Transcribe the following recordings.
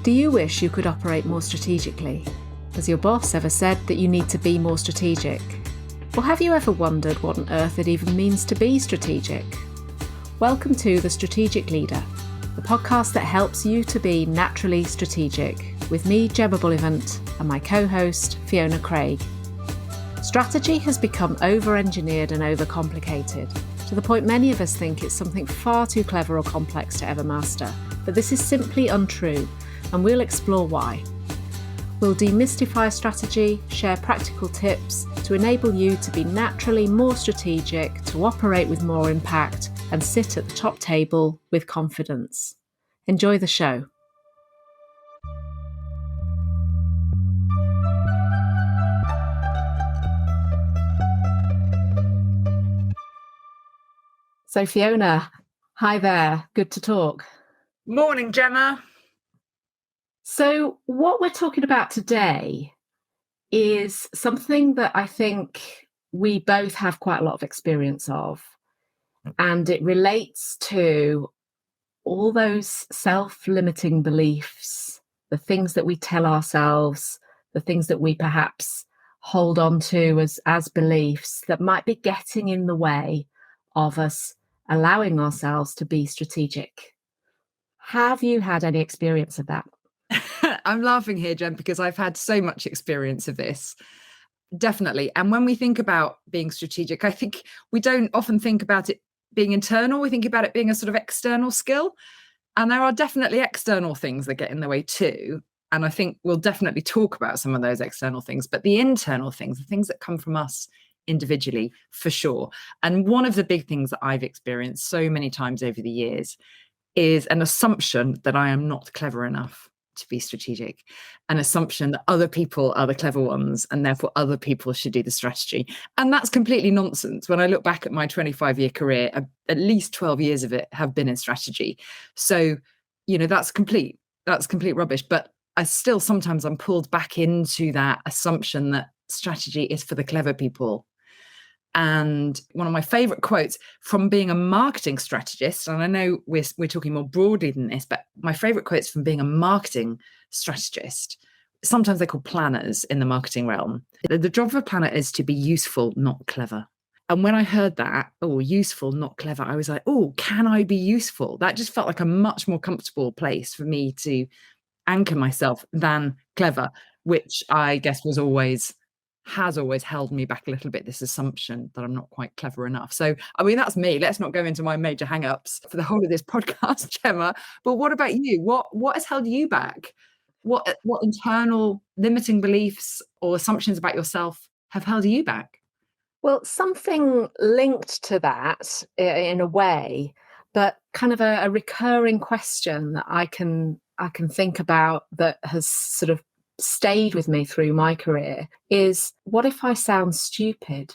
Do you wish you could operate more strategically? Has your boss ever said that you need to be more strategic? Or have you ever wondered what on earth it even means to be strategic? Welcome to The Strategic Leader, the podcast that helps you to be naturally strategic, with me, Gemma Bullivant, and my co-host, Fiona Craig. Strategy has become over-engineered and overcomplicated, to the point many of us think it's something far too clever or complex to ever master. But this is simply untrue, and we'll explore why. We'll demystify strategy, share practical tips to enable you to be naturally more strategic, to operate with more impact, and sit at the top table with confidence. Enjoy the show. So Fiona, hi there. Good to talk. Morning, Gemma. So what we're talking about today is something that I think we both have quite a lot of experience of. And it relates to all those self-limiting beliefs, the things that we tell ourselves, the things that we perhaps hold on to as beliefs that might be getting in the way of us allowing ourselves to be strategic. Have you had any experience of that? I'm laughing here, Jem, because I've had so much experience of this. Definitely. And when we think about being strategic, I think we don't often think about it being internal. We think about it being a sort of external skill. And there are definitely external things that get in the way too. And I think we'll definitely talk about some of those external things, but the internal things, the things that come from us individually, for sure. And one of the big things that I've experienced so many times over the years is an assumption that I am not clever enough to be strategic, an assumption that other people are the clever ones and therefore other people should do the strategy. And that's completely nonsense. When I look back at my 25-year career, at least 12 years of it have been in strategy. So, that's complete rubbish. But I still sometimes I'm pulled back into that assumption that strategy is for the clever people. And one of my favorite quotes from being a marketing strategist, and I know we're talking more broadly than this, but my favorite quotes from being a marketing strategist, sometimes they're called planners in the marketing realm. The job of a planner is to be useful, not clever. And when I heard that, useful, not clever, I was like, can I be useful? That just felt like a much more comfortable place for me to anchor myself than clever, which I guess has always held me back a little bit, this assumption that I'm not quite clever enough. So, that's me. Let's not go into my major hang-ups for the whole of this podcast, Gemma. But what about you? What has held you back? What internal limiting beliefs or assumptions about yourself have held you back? Well, something linked to that in a way, but kind of a recurring question that I can think about that has sort of stayed with me through my career is, what if I sound stupid?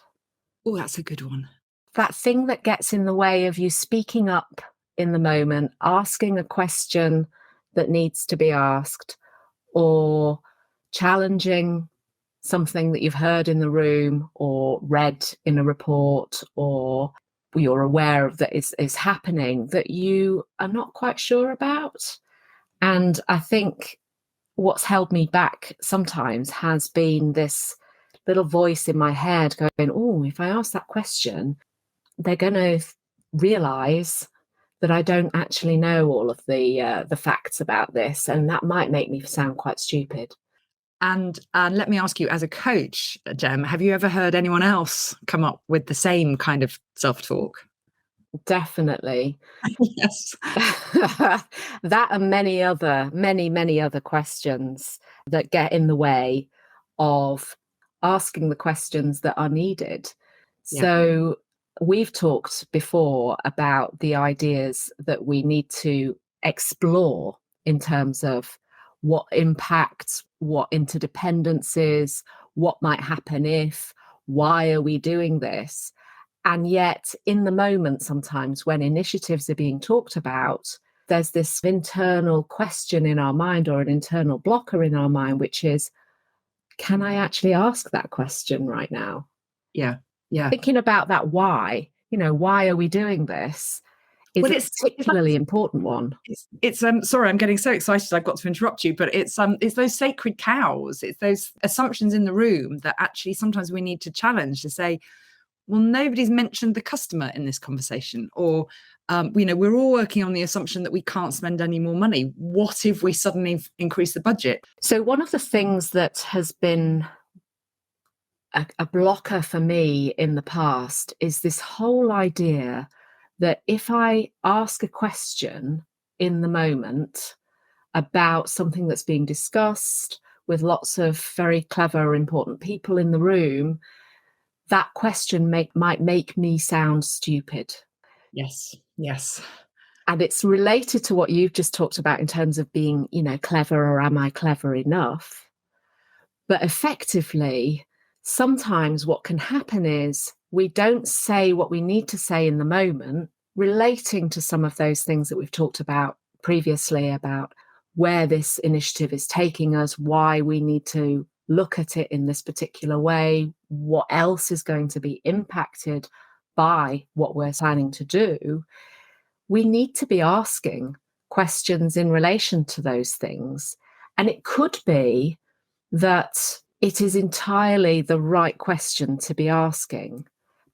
Oh, that's a good one. That thing that gets in the way of you speaking up in the moment, asking a question that needs to be asked, or challenging something that you've heard in the room or read in a report, or you're aware of that is happening that you are not quite sure about. And I think what's held me back sometimes has been this little voice in my head going, if I ask that question, they're going to realise that I don't actually know all of the facts about this, and that might make me sound quite stupid. And let me ask you, as a coach, Gem, have you ever heard anyone else come up with the same kind of self-talk? Definitely. Yes. That and many other questions that get in the way of asking the questions that are needed. Yeah. So we've talked before about the ideas that we need to explore in terms of what impacts, what interdependencies, what might happen if, why are we doing this? And yet, in the moment, sometimes when initiatives are being talked about, there's this internal question in our mind, or an internal blocker in our mind, which is, can I actually ask that question right now? Yeah. Thinking about that why are we doing this? is Well, a it's particularly important one. it's sorry, I'm getting so excited. I've got to interrupt you, but it's those sacred cows. It's those assumptions in the room that actually sometimes we need to challenge to say, well, nobody's mentioned the customer in this conversation, or we're all working on the assumption that we can't spend any more money. What if we suddenly increase the budget? So one of the things that has been a blocker for me in the past is this whole idea that if I ask a question in the moment about something that's being discussed with lots of very clever, important people in the room, that question might make me sound stupid. Yes. And it's related to what you've just talked about in terms of being, clever, or am I clever enough? But effectively, sometimes what can happen is we don't say what we need to say in the moment, relating to some of those things that we've talked about previously, about where this initiative is taking us, why we need to look at it in this particular way, what else is going to be impacted by what we're planning to do. We need to be asking questions in relation to those things. And it could be that it is entirely the right question to be asking,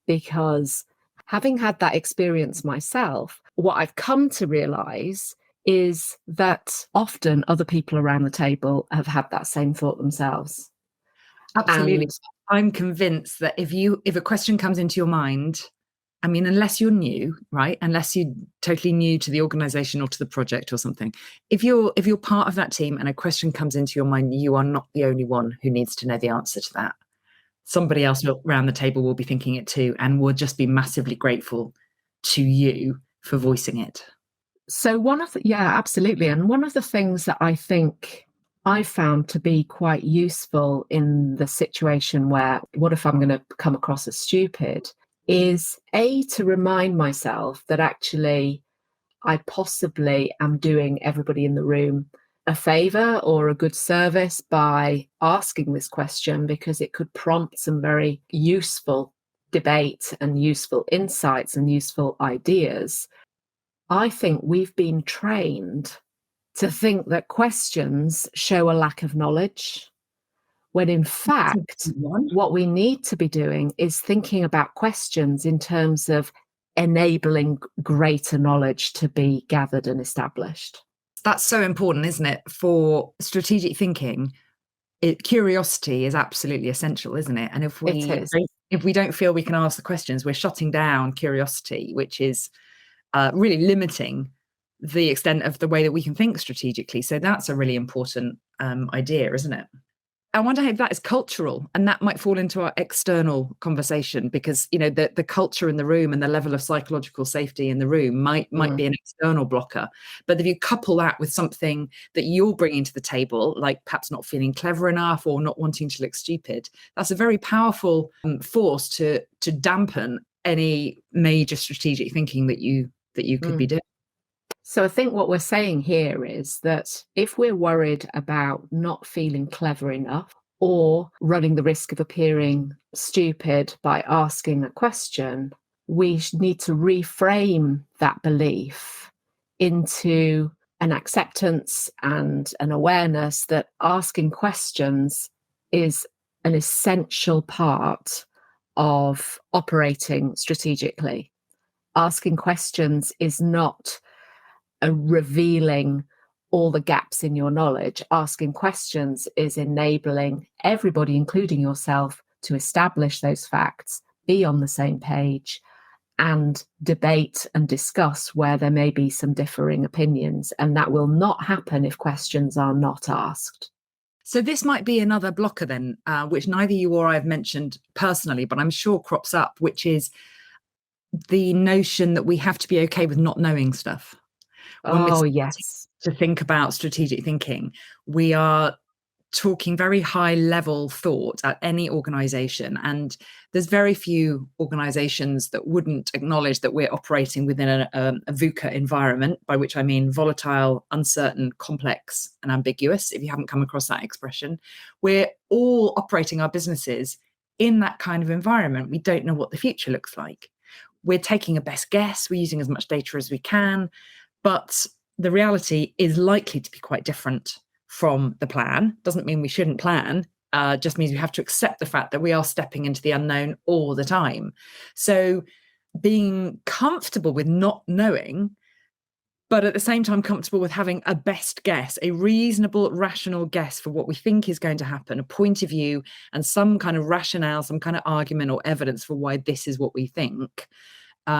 because having had that experience myself, what I've come to realize is that often other people around the table have had that same thought themselves. Absolutely. And I'm convinced that if a question comes into your mind, I mean, unless you're new, right? Unless you're totally new to the organization or to the project or something, if you're part of that team and a question comes into your mind, you are not the only one who needs to know the answer to that. Somebody else around the table will be thinking it too, and will just be massively grateful to you for voicing it. so absolutely. And one of the things that I think I found to be quite useful in the situation where, what if I'm going to come across as stupid, is to remind myself that actually I possibly am doing everybody in the room a favor or a good service by asking this question, because it could prompt some very useful debate and useful insights and useful ideas. I think we've been trained to think that questions show a lack of knowledge, when in fact, what we need to be doing is thinking about questions in terms of enabling greater knowledge to be gathered and established. That's so important, isn't it? For strategic thinking, curiosity is absolutely essential, isn't it? And if we don't feel we can ask the questions, we're shutting down curiosity, which is really limiting the extent of the way that we can think strategically. So that's a really important idea, isn't it? I wonder if that is cultural, and that might fall into our external conversation, because the culture in the room and the level of psychological safety in the room might be an external blocker. But if you couple that with something that you're bringing to the table, like perhaps not feeling clever enough or not wanting to look stupid, that's a very powerful force to dampen any major strategic thinking that you could be doing. So I think what we're saying here is that if we're worried about not feeling clever enough or running the risk of appearing stupid by asking a question, we need to reframe that belief into an acceptance and an awareness that asking questions is an essential part of operating strategically. Asking questions is not revealing all the gaps in your knowledge. Asking questions is enabling everybody, including yourself, to establish those facts, be on the same page, and debate and discuss where there may be some differing opinions. And that will not happen if questions are not asked. So this might be another blocker then, which neither you or I have mentioned personally, but I'm sure crops up, which is the notion that we have to be okay with not knowing stuff. Yes. To think about strategic thinking, we are talking very high level thought at any organization, and there's very few organizations that wouldn't acknowledge that we're operating within a VUCA environment, by which I mean volatile, uncertain, complex, and ambiguous. If you haven't come across that expression, we're all operating our businesses in that kind of environment. We don't know what the future looks like. we're taking a best guess, we're using as much data as we can, but the reality is likely to be quite different from the plan. Doesn't mean we shouldn't plan, just means we have to accept the fact that we are stepping into the unknown all the time. So being comfortable with not knowing, but at the same time comfortable with having a best guess, a reasonable, rational guess for what we think is going to happen, a point of view and some kind of rationale, some kind of argument or evidence for why this is what we think,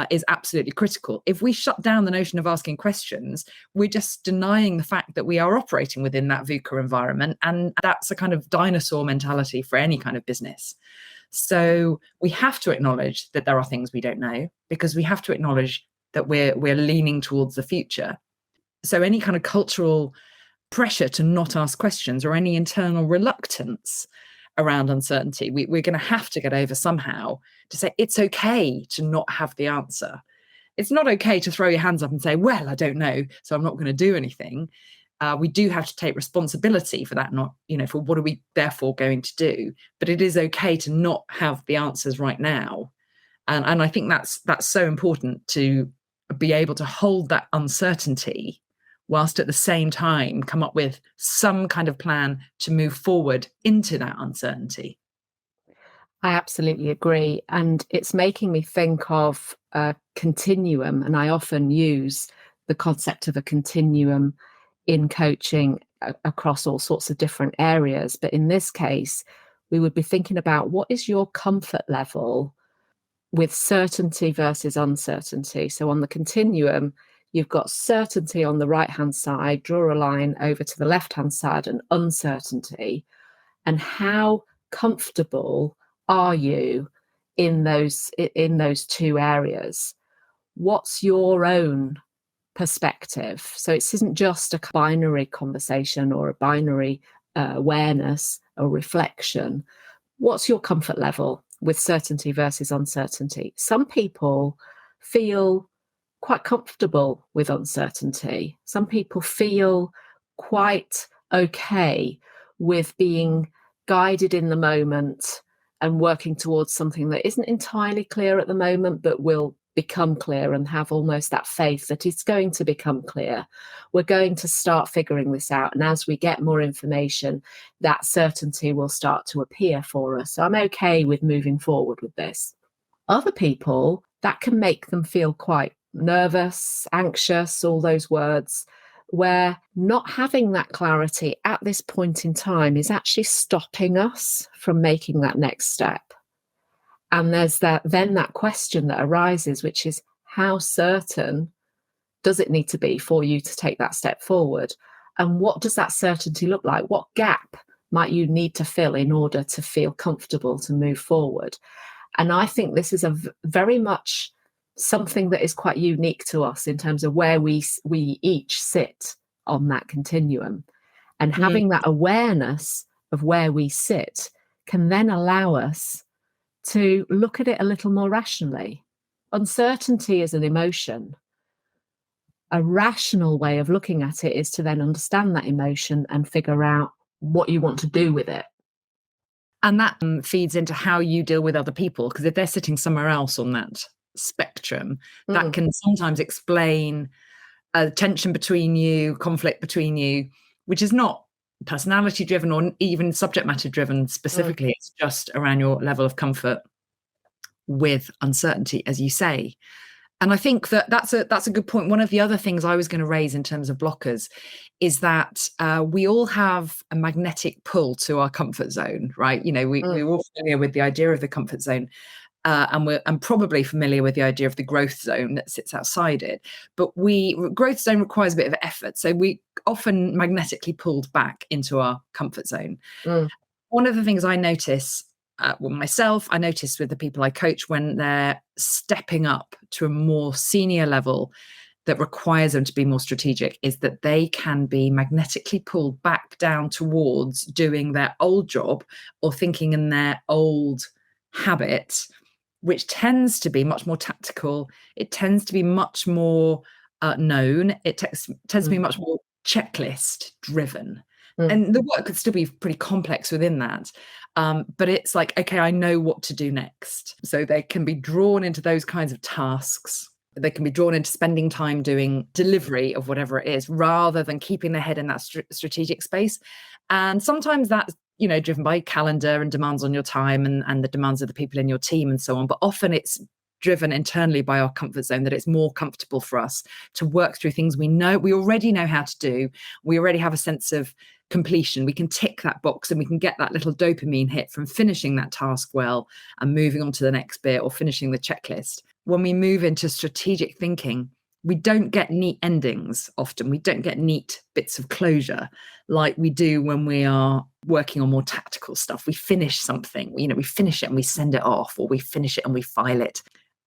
is absolutely critical. If we shut down the notion of asking questions, we're just denying the fact that we are operating within that VUCA environment. And that's a kind of dinosaur mentality for any kind of business. So we have to acknowledge that there are things we don't know, because we have to acknowledge that we're leaning towards the future. So any kind of cultural pressure to not ask questions or any internal reluctance around uncertainty, we're going to have to get over somehow, to say it's okay to not have the answer. It's not okay to throw your hands up and say, well, I don't know, so I'm not going to do anything. We do have to take responsibility for that, not, for what are we therefore going to do. But it is okay to not have the answers right now. And I think that's so important, to be able to hold that uncertainty whilst at the same time come up with some kind of plan to move forward into that uncertainty. I absolutely agree. And it's making me think of a continuum. And I often use the concept of a continuum in coaching across all sorts of different areas. But in this case, we would be thinking about, what is your comfort level with certainty versus uncertainty? So on the continuum, you've got certainty on the right-hand side, draw a line over to the left-hand side, and uncertainty. And how comfortable are you in those two areas? What's your own perspective? So it isn't just a binary conversation or a binary awareness or reflection. What's your comfort level with certainty versus uncertainty? Some people feel quite comfortable with uncertainty. Some people feel quite okay with being guided in the moment and working towards something that isn't entirely clear at the moment, but will become clear, and have almost that faith that it's going to become clear. We're going to start figuring this out. And as we get more information, that certainty will start to appear for us. So I'm okay with moving forward with this. Other people, that can make them feel quite nervous, anxious, all those words, where not having that clarity at this point in time is actually stopping us from making that next step. And there's that question that arises, which is, how certain does it need to be for you to take that step forward? And what does that certainty look like? What gap might you need to fill in order to feel comfortable to move forward? And I think this is very much something that is quite unique to us in terms of where we each sit on that continuum. And having that awareness of where we sit can then allow us to look at it a little more rationally. Uncertainty is an emotion. A rational way of looking at it is to then understand that emotion and figure out what you want to do with it. And that feeds into how you deal with other people, because if they're sitting somewhere else on that spectrum, that can sometimes explain a tension between you, conflict between you, which is not personality driven or even subject matter driven specifically. It's just around your level of comfort with uncertainty, as you say. And I think that's a good point. One of the other things I was going to raise in terms of blockers is that we all have a magnetic pull to our comfort zone, right? We're all familiar with the idea of the comfort zone, and probably familiar with the idea of the growth zone that sits outside it. But growth zone requires a bit of effort, so we often magnetically pulled back into our comfort zone. One of the things I notice myself, I notice with the people I coach, when they're stepping up to a more senior level that requires them to be more strategic, is that they can be magnetically pulled back down towards doing their old job or thinking in their old habit, which tends to be much more tactical. It tends to be much more known. It tends to be much more checklist driven. And the work could still be pretty complex within that. But it's like, okay, I know what to do next. So they can be drawn into those kinds of tasks. They can be drawn into spending time doing delivery of whatever it is, rather than keeping their head in that strategic space. And sometimes that's, driven by calendar and demands on your time and the demands of the people in your team and so on. But often it's driven internally by our comfort zone, that it's more comfortable for us to work through things we already know how to do. We already have a sense of completion. We can tick that box and we can get that little dopamine hit from finishing that task well and moving on to the next bit or finishing the checklist. When we move into strategic thinking, we don't get neat endings often. We don't get neat bits of closure like we do when we are working on more tactical stuff. We finish something, we finish it and we send it off, or we finish it and we file it.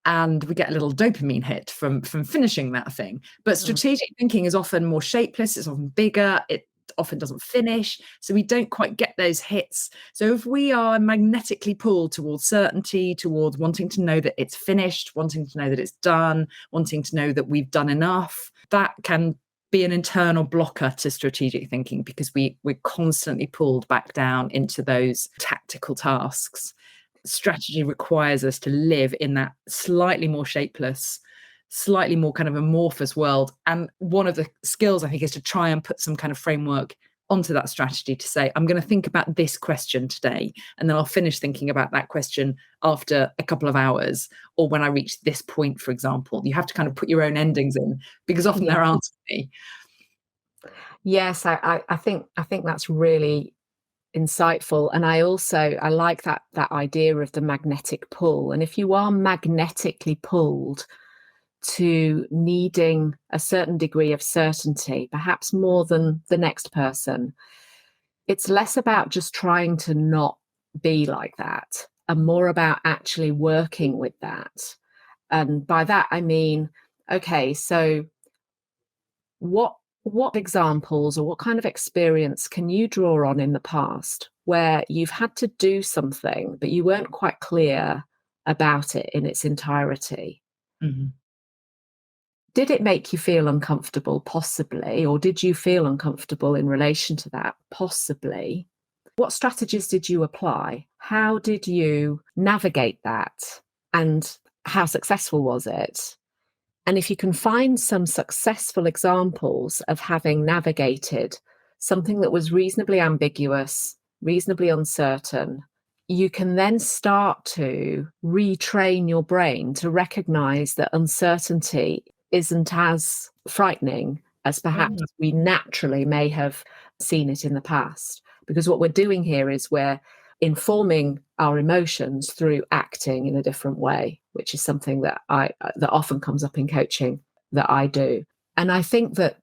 And we get a little dopamine hit from finishing that thing. But strategic thinking is often more shapeless. It's often bigger. It often doesn't finish. So we don't quite get those hits. So if we are magnetically pulled towards certainty, towards wanting to know that it's finished, wanting to know that it's done, wanting to know that we've done enough, that can be an internal blocker to strategic thinking, because we're constantly pulled back down into those tactical tasks. Strategy requires us to live in that slightly more shapeless, slightly more kind of amorphous world. And one of the skills, I think, is to try and put some kind of framework onto that strategy to say, I'm going to think about this question today, and then I'll finish thinking about that question after a couple of hours, or when I reach this point, for example. You have to kind of put your own endings in, because often there aren't any. Yes, I think that's really insightful. And I like that idea of the magnetic pull. And if you are magnetically pulled to needing a certain degree of certainty, perhaps more than the next person, it's less about just trying to not be like that and more about actually working with that. And by that I mean, okay, so what examples or what kind of experience can you draw on in the past where you've had to do something but you weren't quite clear about it in its entirety? Did it make you feel uncomfortable? Possibly. Or did you feel uncomfortable in relation to that? Possibly. What strategies did you apply? How did you navigate that? And how successful was it? And if you can find some successful examples of having navigated something that was reasonably ambiguous, reasonably uncertain, you can then start to retrain your brain to recognize that uncertainty isn't as frightening as perhaps we naturally may have seen it in the past. Because what we're doing here is we're informing our emotions through acting in a different way, which is something that often comes up in coaching that I do. And I think that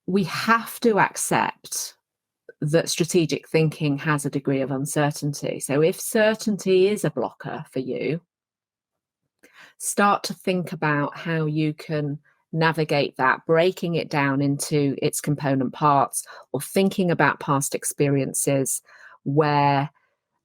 we have to accept that strategic thinking has a degree of uncertainty. So if certainty is a blocker for you, start to think about how you can navigate that, breaking it down into its component parts, or thinking about past experiences where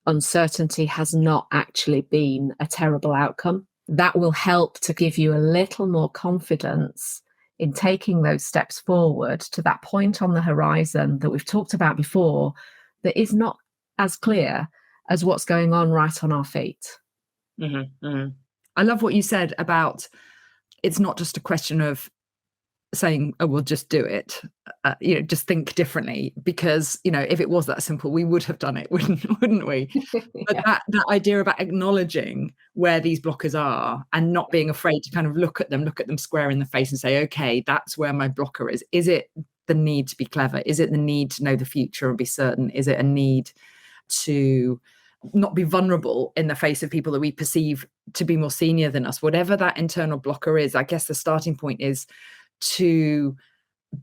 uncertainty has not actually been a terrible outcome. That will help to give you a little more confidence in taking those steps forward to that point on the horizon that we've talked about before, that is not as clear as what's going on right on our feet. I love what you said about it's not just a question of saying, oh, we'll just do it, just think differently, because, if it was that simple, we would have done it, wouldn't we? But that idea about acknowledging where these blockers are and not being afraid to kind of look at them square in the face and say, okay, that's where my blocker is. Is it the need to be clever? Is it the need to know the future and be certain? Is it a need to not be vulnerable in the face of people that we perceive to be more senior than us? Whatever that internal blocker is, I guess the starting point is to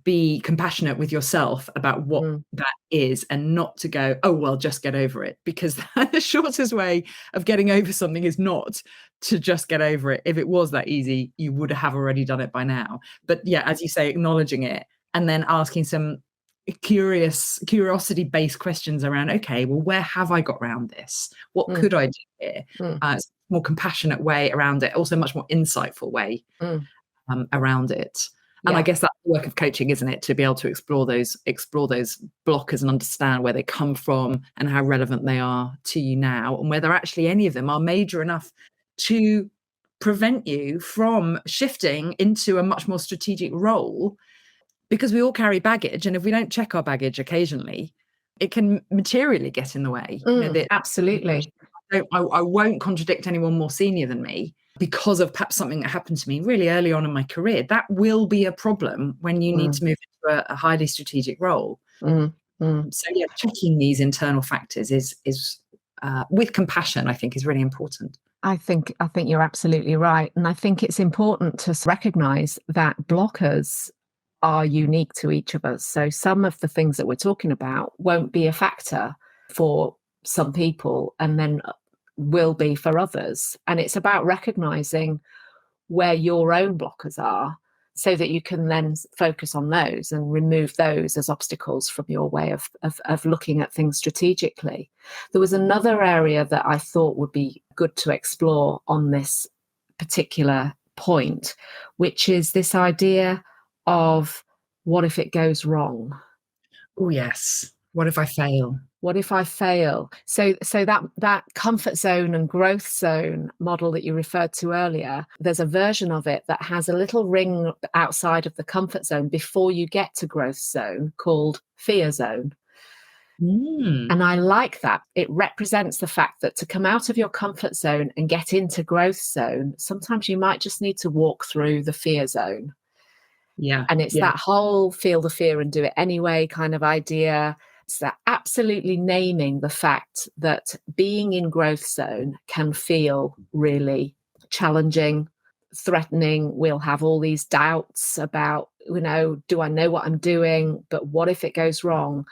be compassionate with yourself about what that is, and not to go, oh, well, just get over it, because the shortest way of getting over something is not to just get over it. If it was that easy, you would have already done it by now. But yeah, as you say, acknowledging it and then asking some curiosity-based questions around, okay, well, where have I got around this? What could I do here? It's a more compassionate way around it, also a much more insightful way around it. And I Yeah. guess that's the work of coaching, isn't it? To be able to explore those blockers and understand where they come from and how relevant they are to you now, and whether actually any of them are major enough to prevent you from shifting into a much more strategic role, because we all carry baggage. And if we don't check our baggage occasionally, it can materially get in the way. Absolutely. I won't contradict anyone more senior than me because of perhaps something that happened to me really early on in my career. That will be a problem when you need to move into a highly strategic role. So yeah, checking these internal factors is with compassion, I think, is really important. I think you're absolutely right. And I think it's important to recognize that blockers are unique to each of us. So some of the things that we're talking about won't be a factor for some people and then will be for others. And it's about recognizing where your own blockers are so that you can then focus on those and remove those as obstacles from your way of looking at things strategically. There was another area that I thought would be good to explore on this particular point, which is this idea of what if it goes wrong? Oh, yes. What if I fail? What if I fail? So that comfort zone and growth zone model that you referred to earlier, there's a version of it that has a little ring outside of the comfort zone before you get to growth zone called fear zone. And I like that. It represents the fact that to come out of your comfort zone and get into growth zone, sometimes you might just need to walk through the fear zone. Yeah. And it's that whole feel the fear and do it anyway kind of idea. It's that absolutely naming the fact that being in growth zone can feel really challenging, threatening. We'll have all these doubts about, do I know what I'm doing? But what if it goes wrong?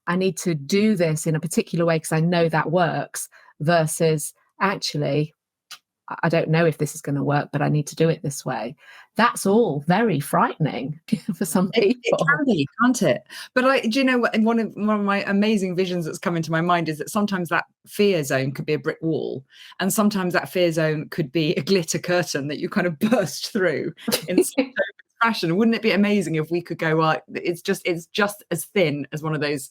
I need to do this in a particular way because I know that works, versus actually, I don't know if this is going to work, but I need to do it this way. That's all very frightening for some people. It can be, can't it? But do you know what? One of my amazing visions that's come into my mind is that sometimes that fear zone could be a brick wall, and sometimes that fear zone could be a glitter curtain that you kind of burst through in some fashion. Wouldn't it be amazing if we could go, well, it's just as thin as one of those,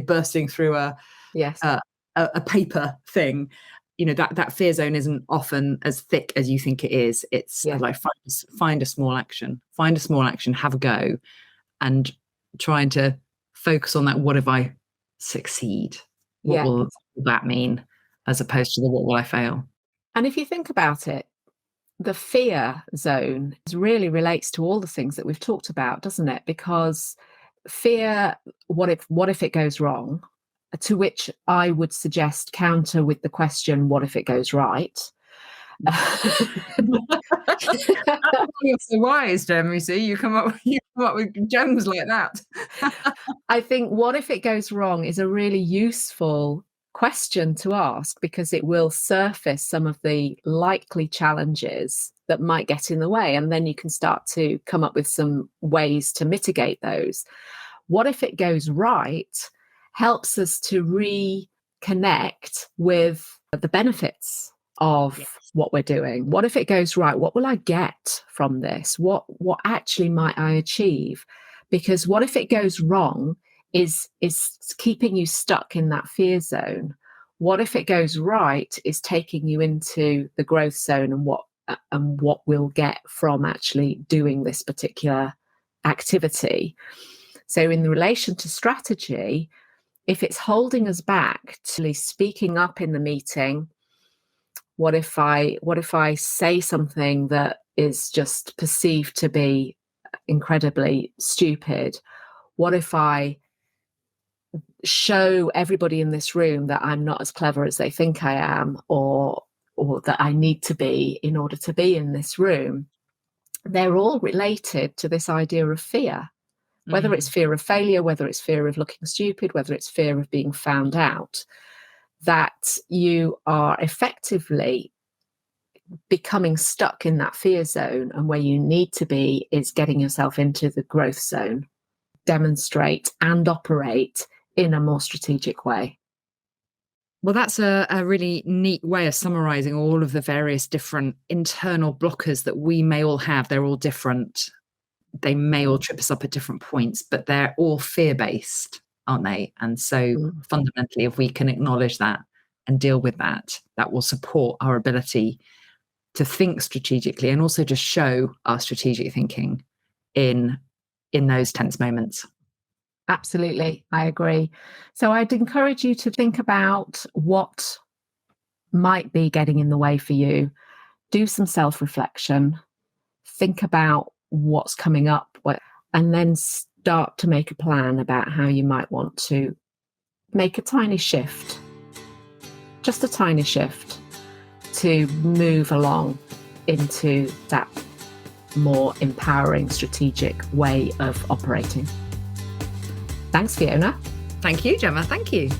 bursting through a paper thing. That fear zone isn't often as thick as you think it is. It's like find a small action, have a go, and trying to focus on that. What if I succeed? What will that mean, as opposed to the what will I fail? And if you think about it, the fear zone really relates to all the things that we've talked about, doesn't it? Because fear, what if it goes wrong? To which I would suggest counter with the question, what if it goes right? You're so wise, Gemma. You see, you come up with gems like that. I think what if it goes wrong is a really useful question to ask, because it will surface some of the likely challenges that might get in the way, and then you can start to come up with some ways to mitigate those. What if it goes right helps us to reconnect with the benefits of what we're doing. What if it goes right? What will I get from this? What actually might I achieve? Because what if it goes wrong is keeping you stuck in that fear zone. What if it goes right is taking you into the growth zone, and what we'll get from actually doing this particular activity. So in relation to strategy, if it's holding us back to speaking up in the meeting, what if I say something that is just perceived to be incredibly stupid? What if I show everybody in this room that I'm not as clever as they think I am, or that I need to be in order to be in this room? They're all related to this idea of fear. Whether it's fear of failure, whether it's fear of looking stupid, whether it's fear of being found out, that you are effectively becoming stuck in that fear zone, and where you need to be is getting yourself into the growth zone, demonstrate and operate in a more strategic way. Well, that's a really neat way of summarizing all of the various different internal blockers that we may all have. They're all different. they may all trip us up at different points, but they're all fear-based, aren't they? And so fundamentally, if we can acknowledge that and deal with that, that will support our ability to think strategically and also just show our strategic thinking in those tense moments. Absolutely, I agree. So I'd encourage you to think about what might be getting in the way for you. Do some self-reflection. Think about what's coming up, and then start to make a plan about how you might want to make a tiny shift, just a tiny shift, to move along into that more empowering, strategic way of operating. Thanks, Fiona. Thank you, Gemma. Thank you.